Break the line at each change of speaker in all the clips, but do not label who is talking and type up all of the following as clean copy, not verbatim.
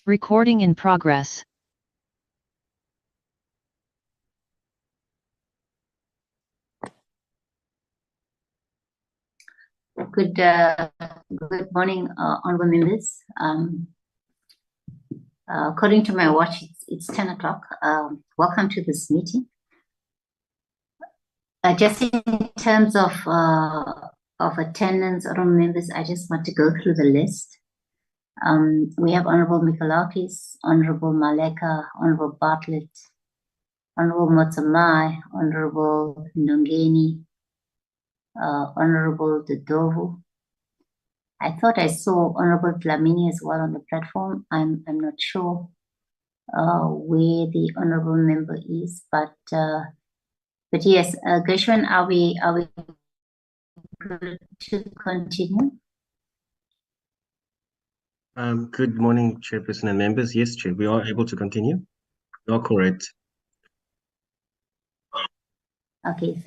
Recording in progress.
Good morning, honorable members. According to my watch, it's 10 o'clock. Welcome to this meeting. Just in terms of attendance, honorable members, I just want to go through the list. We have Honorable Mikalakis, Honorable Maleka, Honorable Bartlett, Honorable Motsamai, Honorable Ndongeni, Honorable Dodovu. I thought I saw Honorable Dlamini as well on the platform. I'm not sure where the honorable member is, but yes, Gershwin, are we good to continue?
Good morning, Chairperson and members. Yes, Chair, we are able to continue. You are correct.
Okay,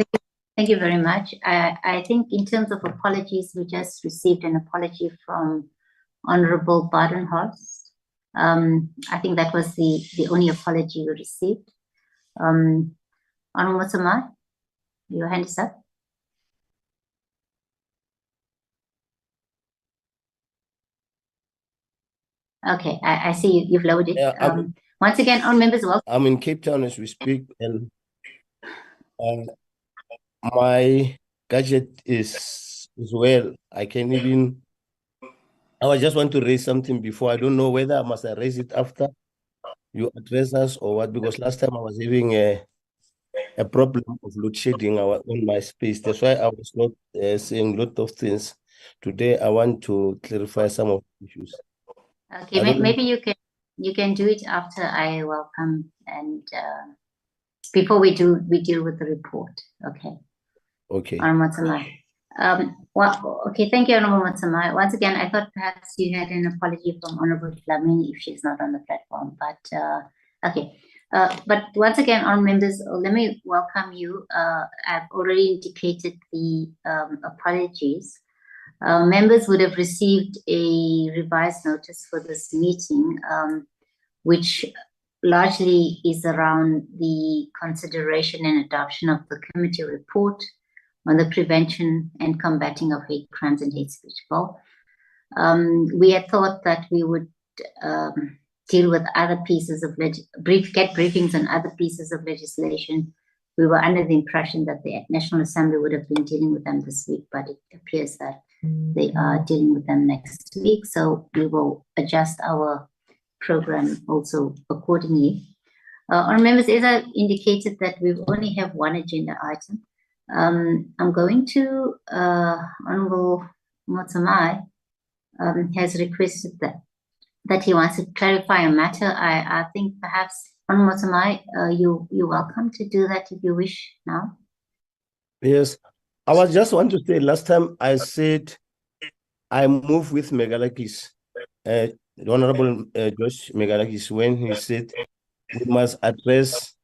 thank you very much. I think in terms of apologies, we just received an apology from Honorable Badenhorst. I think that was the only apology we received. Honorable Motsamai, your hand is up. Okay, I see you've lowered it.
Yeah,
once again, all members, welcome.
I'm in Cape Town as we speak, and my gadget is well. I can even. I just want to raise something before. I don't know whether I must raise it after you address us or what, because last time I was having a problem of load shedding on my space. That's why I was not saying a lot of things. Today, I want to clarify some of the issues.
Okay, maybe you can do it after I welcome and before we deal with the report. Okay.
Okay.
Honorable Motsamai. Well, okay, thank you, Honorable Motsamai. Once again, I thought perhaps you had an apology from Honorable Dlamini if she's not on the platform, but okay. But once again, honorable members, let me welcome you. I've already indicated the apologies. Members would have received a revised notice for this meeting, which largely is around the consideration and adoption of the committee report on the prevention and combating of hate crimes and hate speech bill. We had thought that we would deal with other pieces of get briefings on other pieces of legislation. We were under the impression that the National Assembly would have been dealing with them this week, but it appears that they are dealing with them next week. So we will adjust our program also accordingly. Our members, as I indicated, that we only have one agenda item. I'm going to Honorable Motsamai has requested that he wants to clarify a matter. I think perhaps Honorable Motsamai, you're welcome to do that if you wish now.
Yes, I was just want to say last time I said I move with Megalakis, the Honorable Josh Megalakis, when he said we must address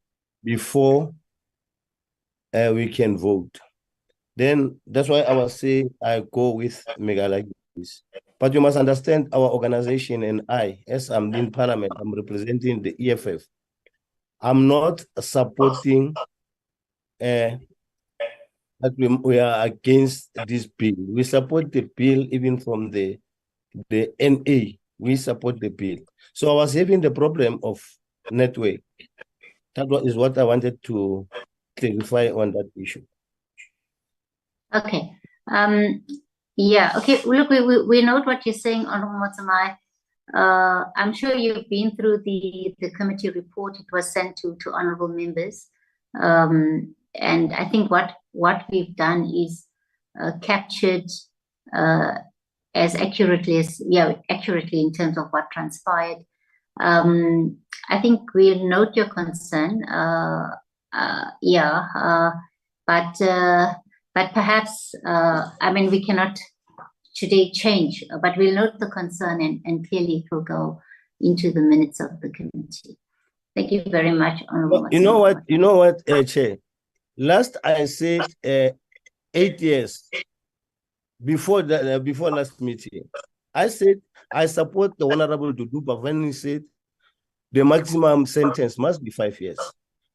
before we can vote. Then that's why I was saying I go with Megalakis. But you must understand our organization and I, as I'm in Parliament, I'm representing the EFF. I'm not supporting that we are against this bill. We support the bill even from the NA. We support the bill. So I was having the problem of network. That is what I wanted to clarify on that issue.
Okay. Yeah. Okay. Look, we note what you're saying, Honorable Motsamai. I'm sure you've been through the committee report. It was sent to honorable members. And I think what we've done is captured as accurately in terms of what transpired. I think we'll note your concern. But perhaps I mean we cannot today change, but we'll note the concern and clearly it will go into the minutes of the committee. Thank you very much, Honorable.
You know what, Chair? Last I said 8 years before last meeting, I said I support the Honorable Duduba when he said the maximum sentence must be 5 years.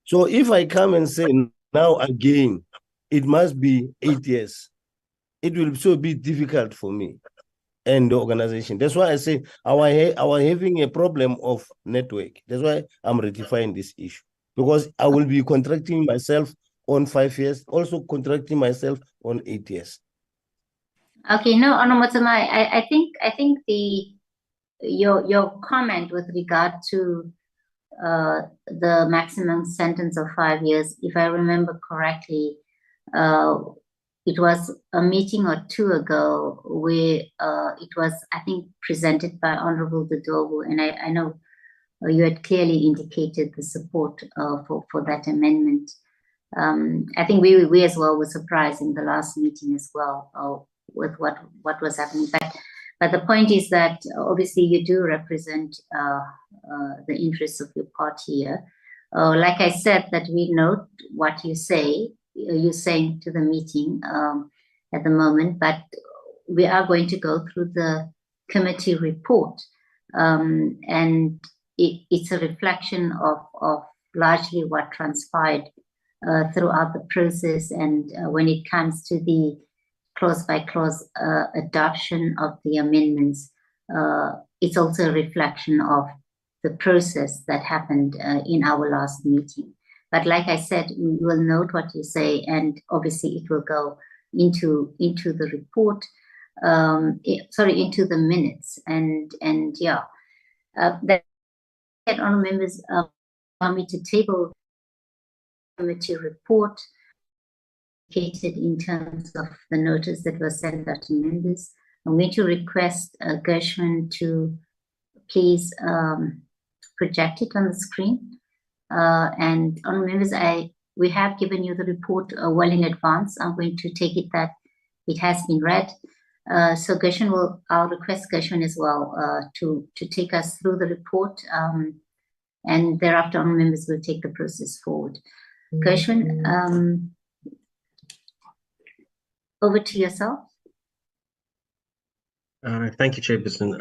So if I come and say now again, it must be 8 years, it will so be difficult for me and the organization. That's why I say our having a problem of network. That's why I'm rectifying this issue, because I will be contracting myself on 5 years, also contracting myself on 8 years.
Okay, no, Onomotsama, I think your comment with regard to the maximum sentence of 5 years, if I remember correctly, it was a meeting or two ago where it was, I think, presented by Honorable Dudobu, and I know you had clearly indicated the support for that amendment. I think we as well were surprised in the last meeting as well with what was happening. But the point is that obviously you do represent the interests of your party here. Like I said, that we note what you say, you're saying to the meeting at the moment, but we are going to go through the committee report. And it's a reflection of largely what transpired throughout the process. And when it comes to the clause by clause adoption of the amendments, it's also a reflection of the process that happened in our last meeting. But like I said, we will note what you say, and obviously it will go into the report, into the minutes, and yeah. That honourable members allow me to table committee report indicated in terms of the notice that was sent out to members. I'm going to request Gershwin to please project it on the screen. And honourable members, we have given you the report well in advance. I'm going to take it that it has been read. So Gershwin I'll request Gershwin as well to take us through the report, and thereafter honourable members will take the process forward. Gershwin, over to yourself.
Thank you, Chairperson.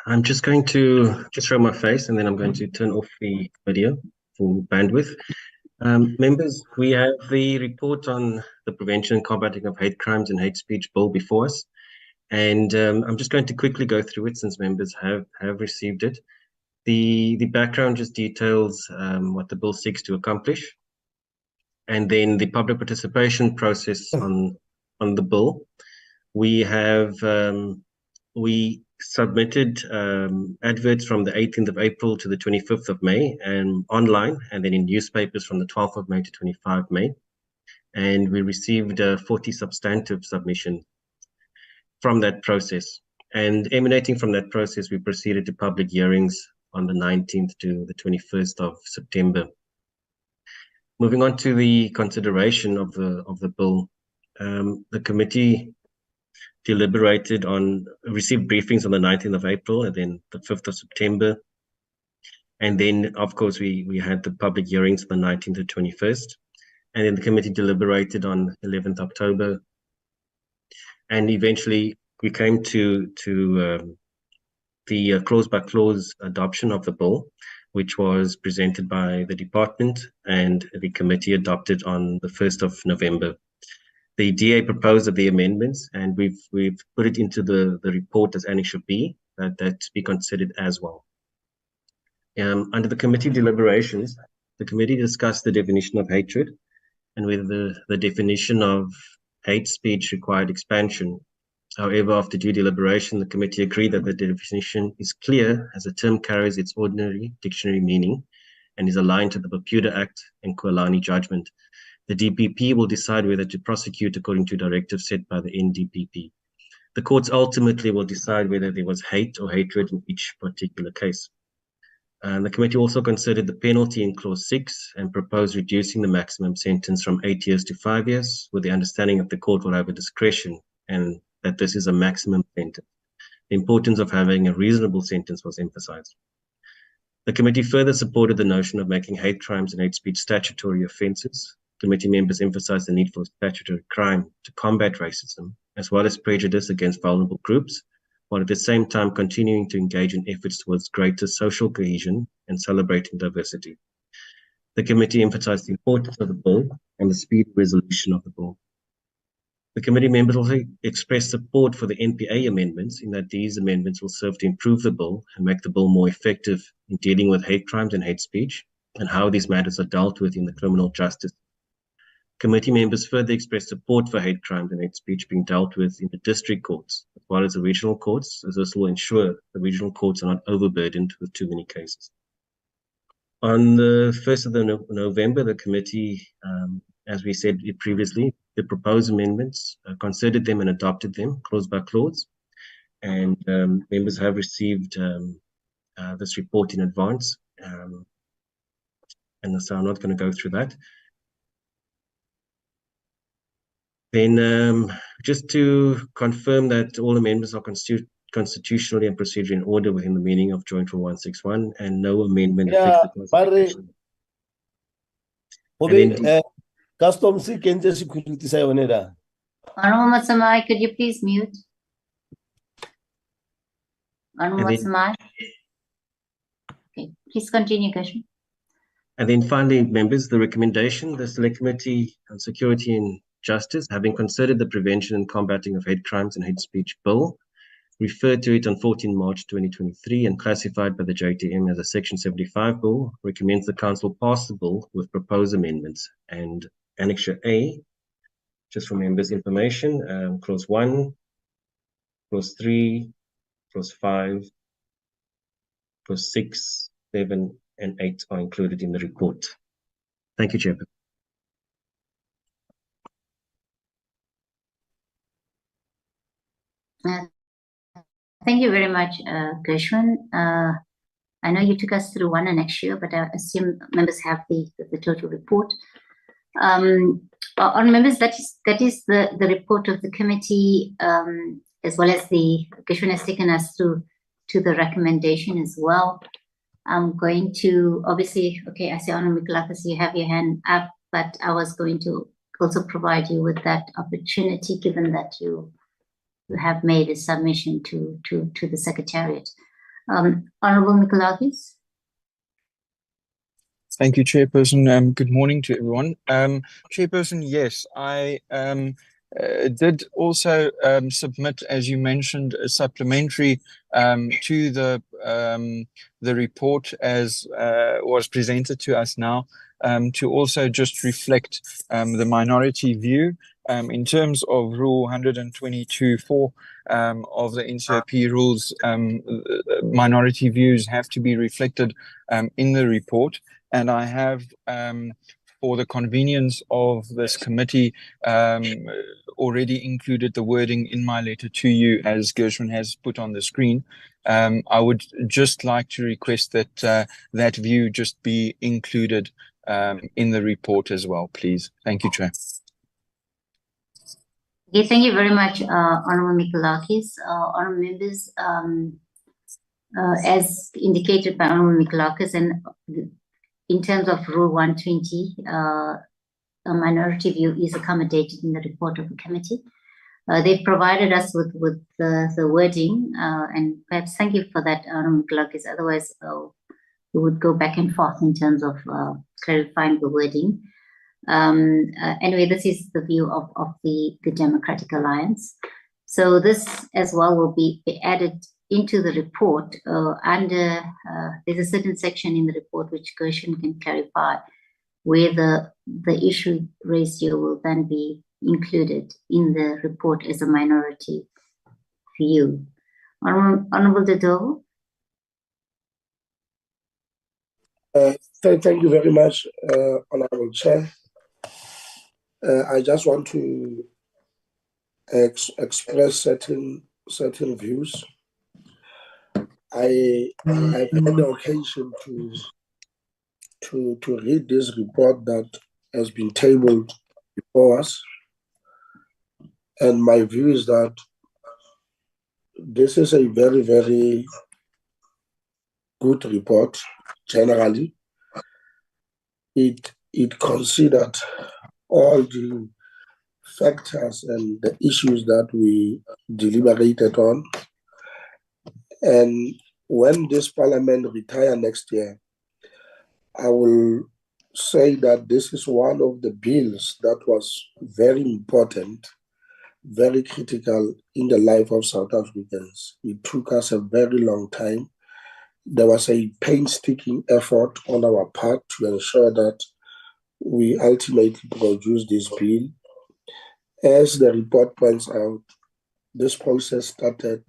I'm just going to show my face, and then I'm going to turn off the video for bandwidth. Members, we have the report on the prevention and combating of hate crimes and hate speech bill before us. And I'm just going to quickly go through it since members have received it. The background just details what the bill seeks to accomplish, and then the public participation process on the bill. We have we submitted adverts from the 18th of April to the 25th of May, and online, and then in newspapers from the 12th of May to 25 May. And we received 40 substantive submissions from that process. And emanating from that process, we proceeded to public hearings on the 19th to the 21st of September. Moving on to the consideration of the bill, the committee received briefings on the 19th of April and then the 5th of September. And then, of course, we had the public hearings on the 19th to 21st. And then the committee deliberated on 11th October. And eventually we came to the clause by clause adoption of the bill, which was presented by the department, and the committee adopted on the 1st of November. The DA proposed of the amendments, and we've put it into the report as Annex B, that be considered as well. Under the committee deliberations, the committee discussed the definition of hatred, and whether the definition of hate speech required expansion. However, after due deliberation, the committee agreed that the definition is clear, as the term carries its ordinary dictionary meaning and is aligned to the Bapuda Act and Kualani judgment. The DPP will decide whether to prosecute according to directives set by the NDPP. The courts ultimately will decide whether there was hate or hatred in each particular case. The committee also considered the penalty in clause 6 and proposed reducing the maximum sentence from 8 years to 5 years, with the understanding that the court will have a discretion and that this is a maximum sentence. The importance of having a reasonable sentence was emphasized. The committee further supported the notion of making hate crimes and hate speech statutory offences. Committee members emphasized the need for statutory crime to combat racism, as well as prejudice against vulnerable groups, while at the same time continuing to engage in efforts towards greater social cohesion and celebrating diversity. The committee emphasized the importance of the bill and the speedy resolution of the bill. The committee members also expressed support for the NPA amendments in that these amendments will serve to improve the bill and make the bill more effective in dealing with hate crimes and hate speech, and how these matters are dealt with in the criminal justice. Committee members further expressed support for hate crimes and hate speech being dealt with in the district courts, as well as the regional courts, as this will ensure the regional courts are not overburdened with too many cases. On the 1st of November, the committee, as we said previously, the proposed amendments, considered them and adopted them clause by clause. And members have received this report in advance. And so I'm not going to go through that. Then just to confirm that all amendments are constitutionally and procedurally in order within the meaning of Joint Rule 161, and no amendment affects the Constitution.
Customs security sa yun nila.
Honorable Matsamai, could you please mute? Honorable Matsamai. Okay, please continue, Gershon.
And then finally, members, the recommendation, the Select Committee on Security and Justice, having considered the Prevention and Combating of Hate Crimes and Hate Speech Bill, referred to it on 14 March 2023 and classified by the JTM as a Section 75 bill, recommends the Council pass the bill with proposed amendments. And Annexure A, just for members' information, Clause 1, Clause 3, Clause 5, Clause 6, 7, and 8 are included in the report. Thank you, Chairman.
Thank you very much, Gershwin. I know you took us through one annexure, but I assume members have the total report. On members, that is the report of the committee, as well as the Gershwin has taken us through to the recommendation as well. I'm going to obviously, okay, I see Honorable Mikalakis, you have your hand up, but I was going to also provide you with that opportunity, given that you have made a submission to the Secretariat. Honorable Mikalakis.
Thank you, Chairperson. Good morning to everyone. Chairperson, yes, I did also submit, as you mentioned, a supplementary to the report as was presented to us now, to also just reflect the minority view in terms of Rule 122.4 of the NCOP rules. Minority views have to be reflected in the report, and I have, for the convenience of this committee, already included the wording in my letter to you, as Gershwin has put on the screen. I would just like to request that that view just be included in the report as well, please. Thank you, Chair.
Okay, thank you very much, Honorable Mikalakis. Honorable members, as indicated by Honorable Mikalakis, and in terms of Rule 120, a minority view is accommodated in the report of the committee. They've provided us with the wording, and perhaps thank you for that, Honorable Mikalakis. Otherwise, we would go back and forth in terms of clarifying the wording. Anyway, this is the view of the Democratic Alliance. So this as well will be added into the report under, there's a certain section in the report which Gershwin can clarify, where the issue raised here will then be included in the report as a minority view. Honorable Dodo.
Thank you very much, Honorable Chair. I just want to express certain views. I've had the occasion to read this report that has been tabled before us, and my view is that this is a very, very good report. Generally, it considered all the factors and the issues that we deliberated on, And when this parliament retire next year, I will say that this is one of the bills that was very important, very critical in the life of South Africans. It took us a very long time. There was a painstaking effort on our part to ensure that we ultimately produce this bill. As the report points out, this process started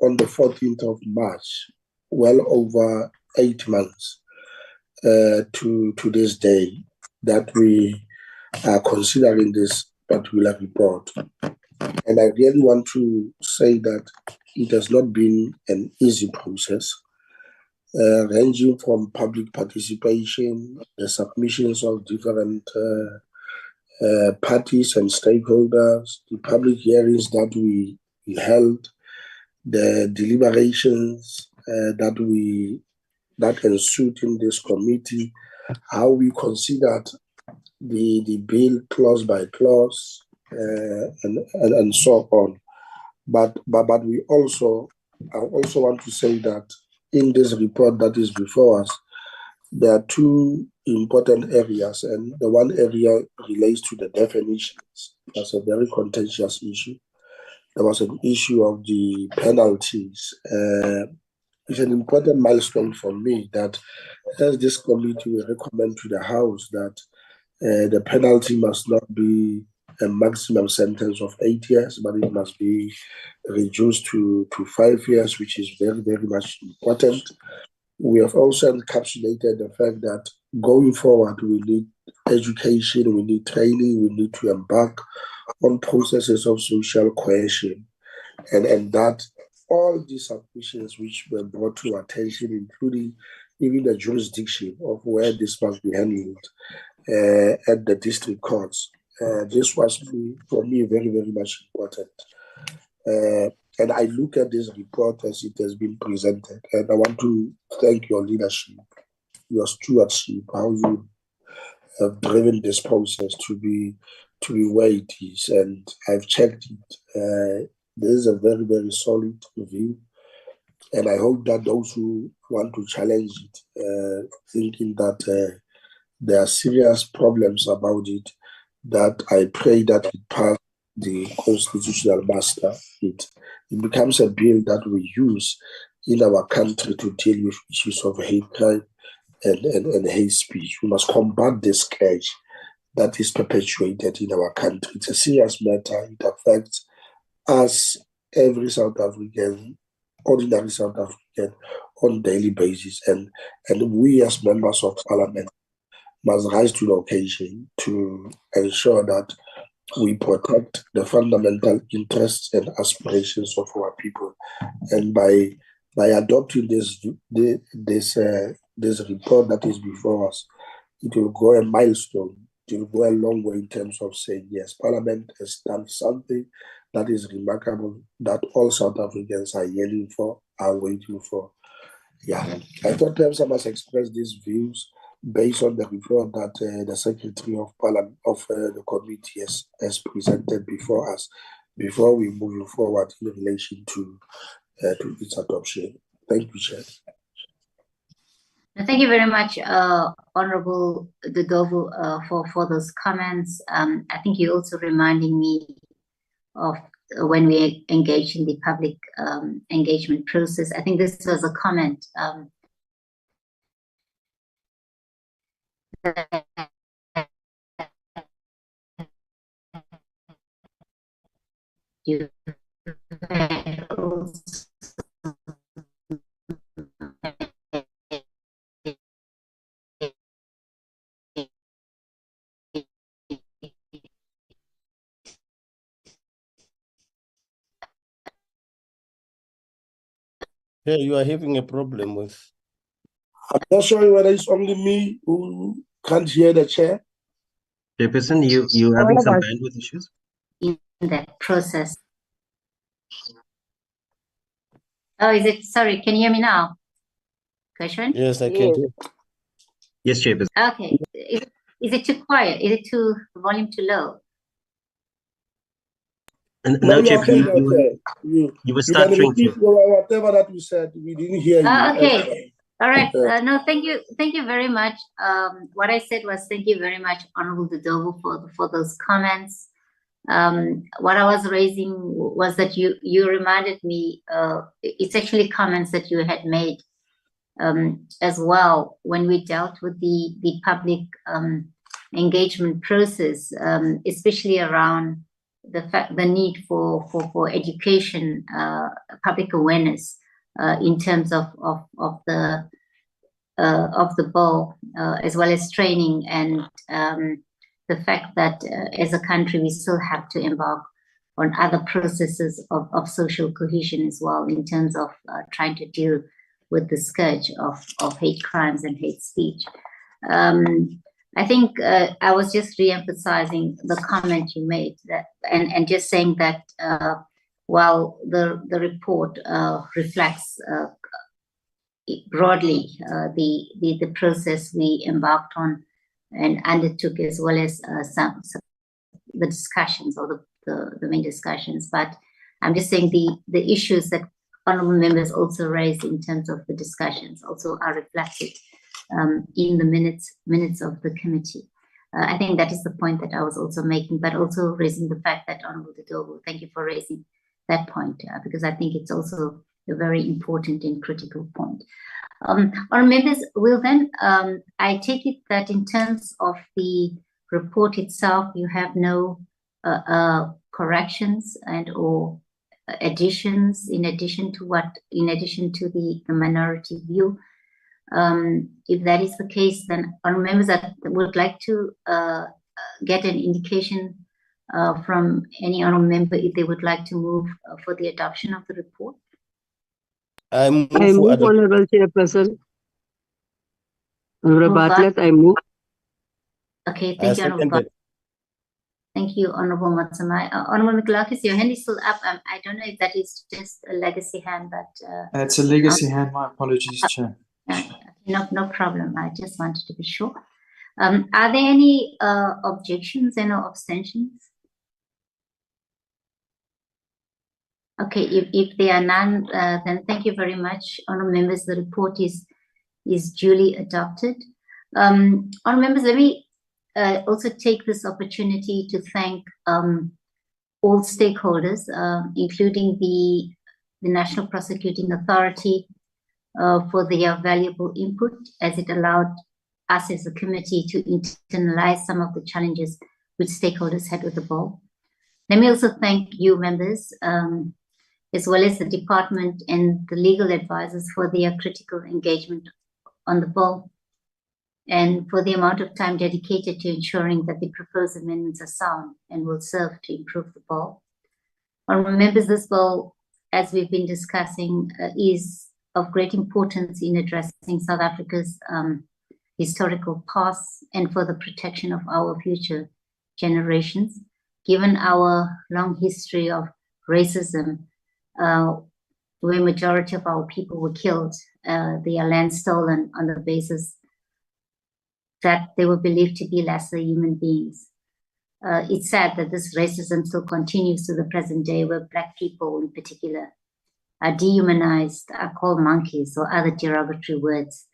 on the 14th of March, well over 8 months to this day that we are considering this particular report. And I really want to say that it has not been an easy process, ranging from public participation, the submissions of different parties and stakeholders, the public hearings that we held, the deliberations that ensued in this committee, how we considered the bill clause by clause, and so on. But we also, I also want to say that in this report that is before us, there are two important areas, and the one area relates to the definitions. That's a very contentious issue. There was an issue of the penalties. It's an important milestone for me that as this committee will recommend to the House that the penalty must not be a maximum sentence of 8 years, but it must be reduced to 5 years, which is very, very much important. We have also encapsulated the fact that going forward, we need education, we need training, we need to embark on processes of social cohesion, and that all these submissions which were brought to attention, including even the jurisdiction of where this must be handled at the district courts. This was, for me, very, very much important. And I look at this report as it has been presented, and I want to thank your leadership, your stewardship, how you have driven this process to be where it is. And I've checked it. This is a very, very solid review. And I hope that those who want to challenge it, thinking that there are serious problems about it, that I pray that it pass the constitutional muster. It becomes a bill that we use in our country to deal with issues of hate crime and hate speech. We must combat this scourge that is perpetuated in our country. It's a serious matter. It affects us, every South African, ordinary South African, on a daily basis. And we as members of parliament must rise to the occasion to ensure that we protect the fundamental interests and aspirations of our people. And by adopting this report that is before us, it will go a milestone. It will go a long way in terms of saying, yes, Parliament has done something that is remarkable, that all South Africans are yearning for, are waiting for. Yeah, I thought perhaps I must express these views based on the report that the Secretary of Parliament of the committee has presented before us, before we move forward in relation to its adoption. Thank you, Chair.
Thank you very much, Honorable Dudovu, for those comments. I think you're also reminding me of when we engaged in the public engagement process. I think this was a comment you
Yeah, you are having a problem with.
I'm not sure whether it's only me who can't hear the chair.
Chairperson, you having some bandwidth issues?
in that process. Oh, is it? Sorry, can you hear me now? Gershwin?
Yes, I can hear.
Yes, Chairperson.
Okay. Is it too quiet? Is it too volume too low?
And
No,
no,
you are
Chair,
fine, okay.
you were
You can
stuttering.
repeat whatever that you said. We didn't hear you.
Okay. All right.
Yeah.
No, thank you. Thank you very much. What I said was thank you very much, Honorable Dodovo, for those comments. What I was raising was that you reminded me, it's actually comments that you had made as well when we dealt with the public engagement process, especially around the need for education, public awareness in terms of the bill, as well as training and the fact that as a country we still have to embark on other processes of social cohesion as well in terms of trying to deal with the scourge of hate crimes and hate speech. I think I was just re-emphasizing the comment you made that, and just saying that while the report reflects broadly the process we embarked on and undertook, as well as some the discussions or the main discussions, but I'm just saying the issues that honorable members also raised in terms of the discussions also are reflected in the minutes of the committee. I think that is the point that I was also making, but also raising the fact that Honorable Dodovo, thank you for raising that point, because I think it's also a very important and critical point. Our members will then, I take it that in terms of the report itself, you have no corrections and or additions in addition to the minority view. If that is the case, then our members that would like to get an indication from any honorable member if they would like to move for the adoption of the report.
I move,
I move, Honorable Chairperson. Honorable Bartlett, I move.
Okay, thank you, Honorable Bartlett. Thank you, Honorable Matsamai. Honorable Mikulakis, your hand is still up. I don't know if that is just a legacy hand, but
it's a legacy hand. My apologies, Chair.
No problem. I just wanted to be sure. Are there any objections and or abstentions? Okay, if there are none, then thank you very much, honourable members. The report is duly adopted. Honourable members, let me also take this opportunity to thank all stakeholders, including the National Prosecuting Authority, for their valuable input, as it allowed us as a committee to internalize some of the challenges which stakeholders had with the bill. Let me also thank you, members, as well as the department and the legal advisors for their critical engagement on the bill and for the amount of time dedicated to ensuring that the proposed amendments are sound and will serve to improve the bill. Honourable members, this bill, as we've been discussing, is of great importance in addressing South Africa's historical past and for the protection of our future generations. Given our long history of racism, where majority of our people were killed, their land stolen on the basis that they were believed to be lesser human beings. It's sad that this racism still continues to the present day, where Black people in particular are dehumanized, are called monkeys or other derogatory words,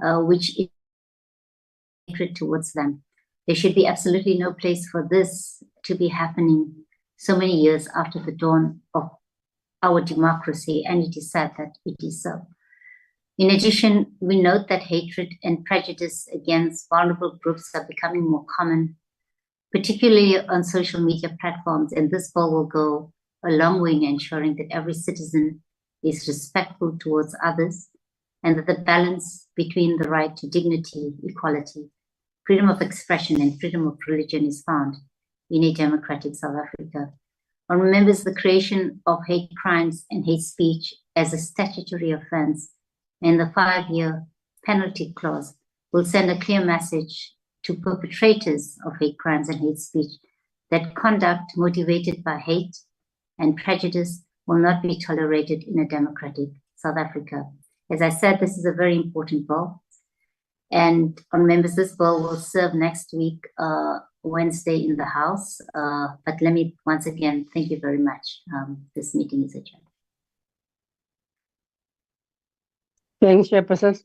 which is hatred towards them. There should be absolutely no place for this to be happening so many years after the dawn of our democracy, and it is sad that it is so. In addition, we note that hatred and prejudice against vulnerable groups are becoming more common, particularly on social media platforms, and this bill will go a long way in ensuring that every citizen is respectful towards others and that the balance between the right to dignity, equality, freedom of expression and freedom of religion is found in a democratic South Africa. And remembers the creation of hate crimes and hate speech as a statutory offense and the 5-year penalty clause will send a clear message to perpetrators of hate crimes and hate speech that conduct motivated by hate and prejudice will not be tolerated in a democratic South Africa. As I said, this is a very important bill. And on members, this bill will serve next week Wednesday in the House. But let me once again thank you very much. This meeting is adjourned.
Thanks, Chairperson.